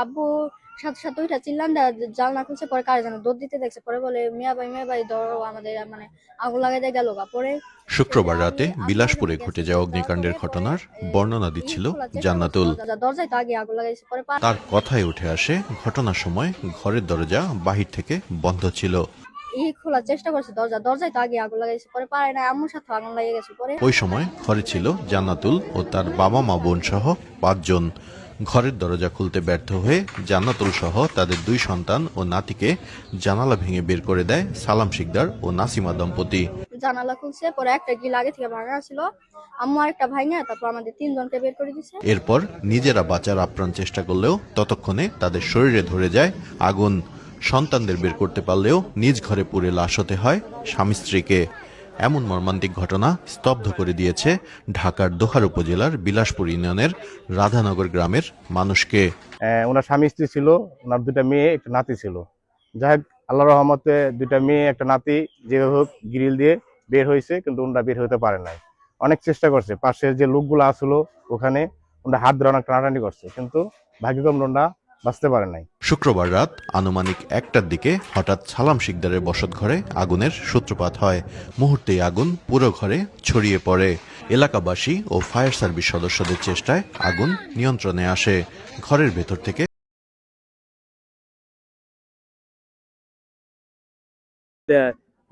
আব্বু সাথে সাথে ওইটা চিল্লান জানলা খুলছে, পরে কারে যেন দৌড় দিতে দেখছে, পরে বলে মিয়া ভাই ধরো আমাদের মানে আগুন লাগাই দিয়ে গেল গা। পরে শুক্রবার রাতে বিলাসপুরে ঘটে যাওয়া অগ্নিকাণ্ডের ঘটনার বর্ণনা দিচ্ছিল জান্নাতুল। দরজায় তো আগে আগুন লাগাইছে, পরে তার কথায় উঠে আসে ঘটনার সময় ঘরের দরজা বাহির থেকে বন্ধ ছিল। খোলার চেষ্টা করছে, দরজায় তো আগে আগুন লাগাইছে, পরে পারে না, আম্মুর সাথে আগুন লাগিয়ে গেছে। পরে ওই সময় ঘরে ছিল জান্নাতুল ও তার বাবা মা বোন সহ 5 জন। ঘরের দরজা খুলতে ব্যর্থ হয়ে জান্নাতুল সহ তাদের 2 সন্তান ও নাতিকে জানালা ভেঙে বের করে দেয় সালাম শিকদার ও নাসিমা দম্পতি। জানালা খুলছে, পরে একটা গ্রিল আগে থেকে ভাঙা ছিল, আম্মু আর একটা ভাই না, তারপর আমাদের 3 জনকে বের করে দিছে। এরপর নিজেরা বাঁচার আপ্রাণ চেষ্টা করলেও ততক্ষণে তাদের শরীরে ধরে যায় আগুন। সন্তানদের বের করতে পারলেও নিজ ঘরে পুড়ে লাশ হতে হয় স্বামী স্ত্রীকে। এমন মর্মান্তিক ঘটনা স্তব্ধ করে দিয়েছে ঢাকার দোহার উপজেলার বিলাসপুর ইউনিয়নের রাধানগর গ্রামের মানুষকে। ওনার স্বামী স্ত্রী ছিল, ওনার 2টা মেয়ে একটা নাতি ছিল। যাই হোক, আল্লাহর রহমতে 2টা মেয়ে একটা নাতি যেভাবে হোক গ্রিল দিয়ে বের হয়েছে, কিন্তু ওনারা বের হতে পারে নাই। অনেক চেষ্টা করছে, পাশের যে লোকগুলো আসলো ওখানে ওনারা হাত ধরে অনেক টানাটানি করছে, কিন্তু ভাগ্যক্রমে ওনারা বাঁচতে পারে নাই। শুক্রবার রাত আনুমানিক 1টার দিকে হঠাৎ সালাম শিকদারের বসত ঘরে আগুনের সূত্রপাত হয়। মুহূর্তেই আগুন পুরো ঘরে ছড়িয়ে পড়ে। এলাকাবাসী ও ফায়ার সার্ভিস সদস্যদের চেষ্টায় আগুন নিয়ন্ত্রণে আসে। ঘরের ভেতর থেকে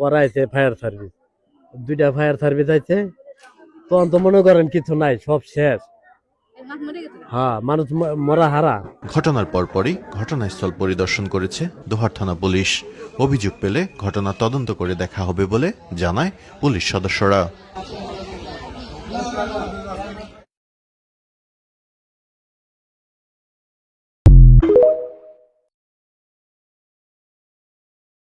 করাইছে ফায়ার সার্ভিস, 2টা ফায়ার সার্ভিস আছে, তখন তো মনে করেন কিছু নাই, সব শেষ। হ্যাঁ, মানুষ মরা হারা। ঘটনার পরপরই ঘটনাস্থল পরিদর্শন করেছে দোহার থানা পুলিশ। অভিযোগ পেলে ঘটনা তদন্ত করে দেখা হবে বলে জানায় পুলিশ সদস্যরা।